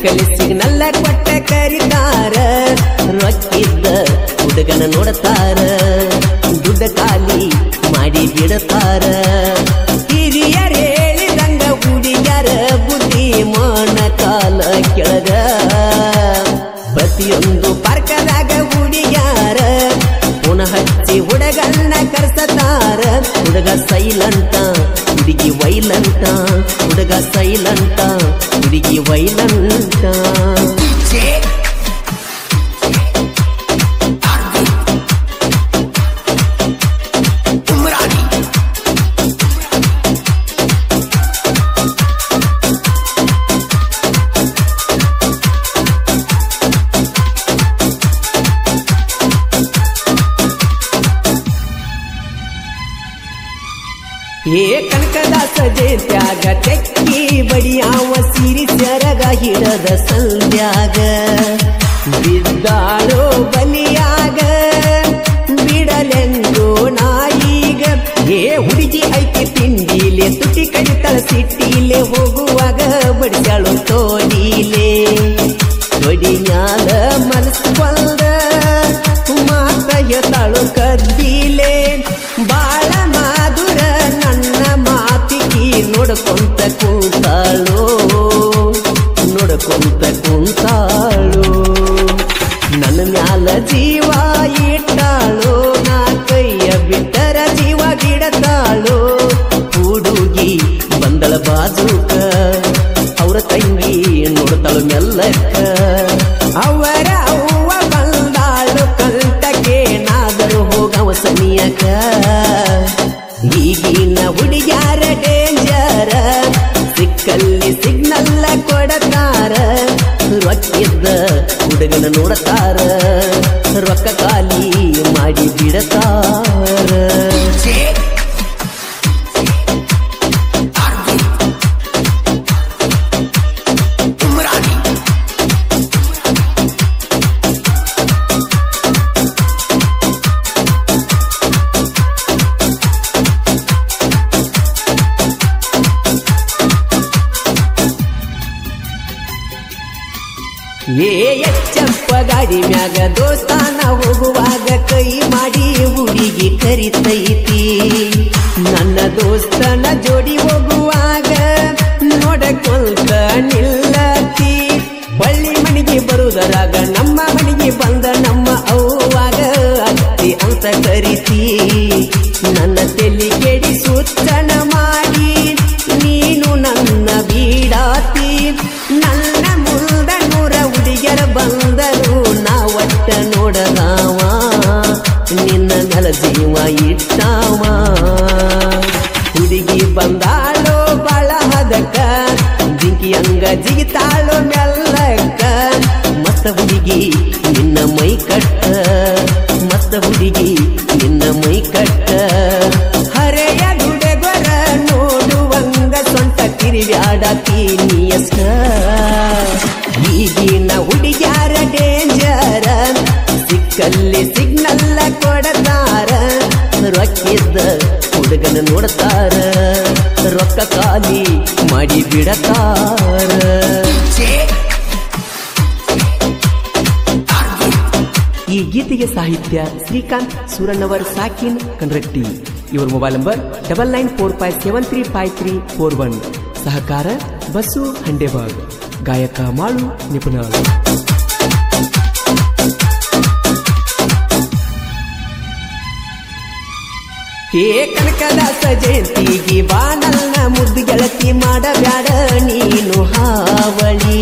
ಸಿಕ್ಕಲಿ ಸಿಗ್ನಲ್ಲ ಕೊಟ್ಟ ಕರಿತಾರ ರೊಕ್ಕಿದ್ದ ಹುಡುಗನ ನೋಡ್ತಾರ ದುಡ್ಡ ಖಾಲಿ ಮಾಡಿ ಬಿಡತಾರ ಹಿರಿಯರು ಹೇಳಿದಂಗ ಹುಡುಗ್ಯಾರ ಬುದ್ಧಿ ಮನ ಕಾಲ ಕೆಳಗ ಪ್ರತಿಯೊಂದು ಪಾರ್ಕದಾಗ ಹುಡುಗ್ಯಾರ ಪುನಃ ಹಚ್ಚಿ ಹುಡುಗನ್ನ ಕರ್ಸತಾರ ಹುಡುಗ ಸೈಲಂಟ ಹುಡುಗಿ ವೈಲಂಟ ಹುಡುಗ ಸೈಲಂಟ ಹುಡುಗಿ ವೈಲಂಟ ಏ ಕನಕದಾಸ ಜಯಂತ್ಯಾಗ ತೆಕ್ಕಿ ಬಡಿಯಾವ ಸಿರಿ ಸೆರಗ ಹಿಡದ ಸಂಧ್ಯಾಗ ಬಿದ್ದಾಳೋ ಬಲಿಯಾಗ ಬಿಡಲೆಂದು ನಾಯಿಗ ಏ ಹುಡುಗಿ ಐತಿ ತಿಂಡಿಲೆ ತುಟಿ ಕಡಿತಳ ಸಿಟ್ಟಿಲೆ ಹೋಗುವಾಗ ಬಡಿಸಾಳು ತೋಡಿಲೆ ತೊಡಿನ್ಯಾಲ ಮನಸ್ಸು ಬಂದ ಮಾತ ಎತ್ತಾಳು ಕದ್ದಿಲೆ ಬಾಳ ಮಾಧುರ ನನ್ನ ಮಾತಿಗೆ ನೋಡ್ಕೊಂತ ಕುಂತಾಳು ನೋಡ್ಕೊಂತ ಕುಂತಾಳು ನನ್ನ ಮ್ಯಾಲ ಜೀವ ಇಟ್ಟಾಳು ನಾ ಕೈಯ ಬಿಟ್ಟರ ಜೀವ ಬಿಡತಾಳು ಹುಡುಗಿ ಬಂದಳ ಬಾಜೂಕ ಅವರ ತಂಗಿ ನೋಡ್ತಾಳು ಮೆಲ್ಲಕ್ಕ ಅವರ ಅವ್ವ ಬಂದಾಳು ಕಂಟಕ್ಕೆ ನಾದರೂ ಹೋಗವ ಸನಿಯಕ ಈಗಿನ ಹುಡುಗ್ಯಾರ ಡೇಂಜರ ಸಿಕ್ಕಲ್ಲಿ ಸಿಗ್ನಲ್ಲ ಕೊಡತಾರ ರೊಕ್ಕಿದ್ದ ಹುಡುಗನ ನೋಡತಾರ ರೊಕ್ಕ ಖಾಲಿ ಮಾಡಿ ಬಿಡತಾರ ಎಚ್ಚಪ್ಪ ಗಾಡಿ ಮ್ಯಾಗ ದೋಸ್ತಾನ ಹೋಗುವಾಗ ಕೈ ಮಾಡಿ ಹುಡುಗಿ ಕರಿತೈತಿ ನನ್ನ ದೋಸ್ತನ ಜೋಡಿ ಹೋಗುವಾಗ ನೋಡಕೊಂತ ನಿಲ್ಲತಿ ಬಳ್ಳಿ ಮನೆಗೆ ಬರುವುದರಾಗ ನಮ್ಮ ಮನೆಗೆ ಬಂದ ನಮ್ಮ ಅವ್ವಾಗ ಅತ್ತಿ ಅಂತ ಕರಿತಿ ನನ್ನ ತಲೆ ಕೆಡಿಸುತ್ತನ ಮಾಡಿ ನೀನು ನನ್ನ ಬೀಡಾತಿ ನನ್ನ ಮುಂದ ನೂರ ಹುಡುಗಿಯರ ಬಂದರು ನಾ ಒಟ್ಟ ನೋಡದಾವ ನಿನ್ನ ನೆಲ ಜೀವ ಇಟ್ಟಾವ ಹುಡುಗಿ ಬಂದಾಳೋ ಬಾಳ ಹದಕ ಜಿಂಕಿ ಹಂಗ ಜಿಗಿತಾಳೋ ಮೆಲ್ಲಕ್ಕ ಮತ್ತ ಹುಡುಗಿ ನಿನ್ನ ಮೈ ಕಟ್ಟ ಮತ್ತ ಹುಡುಗಿ ನಿನ್ನ ಮೈ ಕಟ್ಟ ಹರೆಯ ದುಡೆಗೊರ ನೋಡುವಂಗ ಸೊಂಟ ಕಿರಿವ್ಯಾಡತಿ ನೀಯಸ್ಕ ಈಗಿನ ಹುಡುಗ್ಯಾರ ಡೇಂಜರ ಸಿಕ್ಕಲ್ಲಿ ಸಿಗ್ನಲ್ಲ ಕೊಡತಾರ ರೊಕ್ಕಿದ್ದ ಹುಡುಗನ ನೋಡ್ತಾರ ರೊಕ್ಕ ಖಾಲಿ ಮಾಡಿ ಬಿಡತಾರ ಈ ಗೀತೆಗೆ ಸಾಹಿತ್ಯ ಶ್ರೀಕಾಂತ್ ಸೂರಣ್ಣವರ್ ಸಾಕಿನ್ ಕನ್ರಟ್ಟಿ ಇವರ ಮೊಬೈಲ್ ನಂಬರ್ 9945735341 ಸಹಕಾರ ಬಸ್ಸು ಹಂಡೇಬಾಗ್ ಗಾಯಕ ಮಾಳು ನಿಪುಣ ಏ ಕನಕದಾಸ ಜಯಂತಿಗೆ ಬಾನಲ್ನ ಮುದ್ದು ಗೆಳತಿ ಮಾಡಬ್ಯಾಡ ನೀನು ಹಾವಳಿ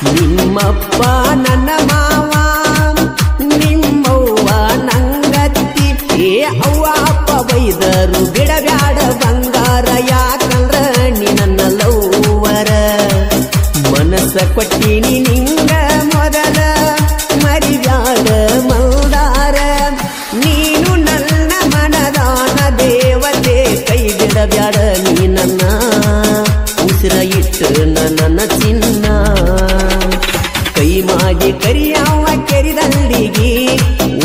ನಿಮ್ಮಪ್ಪ ನನ್ನ ಮಾವ ನಿಮ್ಮವ್ವ ನಂಗತ್ತಿ ಏ ಅವ್ವ ಅಪ್ಪ ಬೈದರು ಬಿಡಬ್ಯಾಡ ಬಂಗಾರ ಯಾಕಂದ್ರ ನೀ ನನ್ನ ಲವ್ವರ ಮನಸ್ಸ ಕೊಟ್ಟಿನಿ ನಿಂಗ ಮೊದಲ ಮರಿಬ್ಯಾಡ ಮಲ್ದಾರ ನೀನು ನನ್ನ ಮನದಾನ ದೇವತೆ ಕೈ ಬಿಡಬ್ಯಾಡ ನೀ ನನ್ನ ಉಸಿರ ಇಟ್ಟು ನನ್ನ ಚಿನ್ನ ಕೈ ಮಾಡಿ ಕರಿಯಾವ ಕೆರಿದಂಡಿಗಿ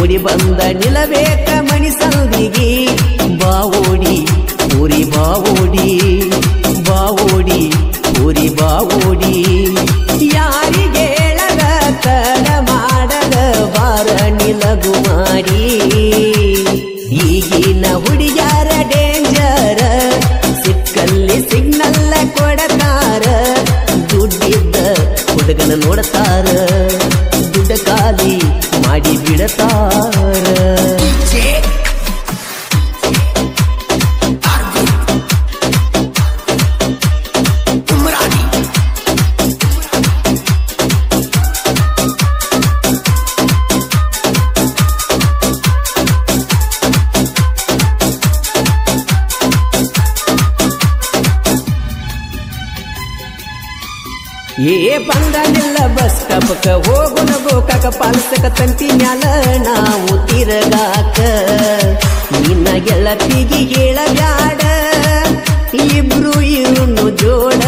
ಓಡಿ ಬಂದ ನಿಲಬೇಕ ಮಣಿಸಲ್ದಿಗಿ ಬಾವೋಡಿ ಊರಿ ಬಾವೋಡಿ ಬಾವೋಡಿ ಊರಿ ಬಾವೋಡಿ ಯಾರ ನೋಡ್ತಾರ ದುಡ್ಡ ಖಾಲಿ ಮಾಡಿ ಬಿಡತಾರ ಬಂದಾನಿಲ್ಲ ಬಸ್ ಸ್ಟಾಪ್ಕ ಹೋಗುನ ಗೋಕಾಕ ಪಾಲ್ಸಕ ತಂತಿ ಮ್ಯಾಲ ನಾವು ತಿರಗಾಕ ನಿನ್ನ ಗೆಳತಿಗೆ ಹೇಳಬ್ಯಾಡ ಇಬ್ರು ಇರುನು ಜೋಡ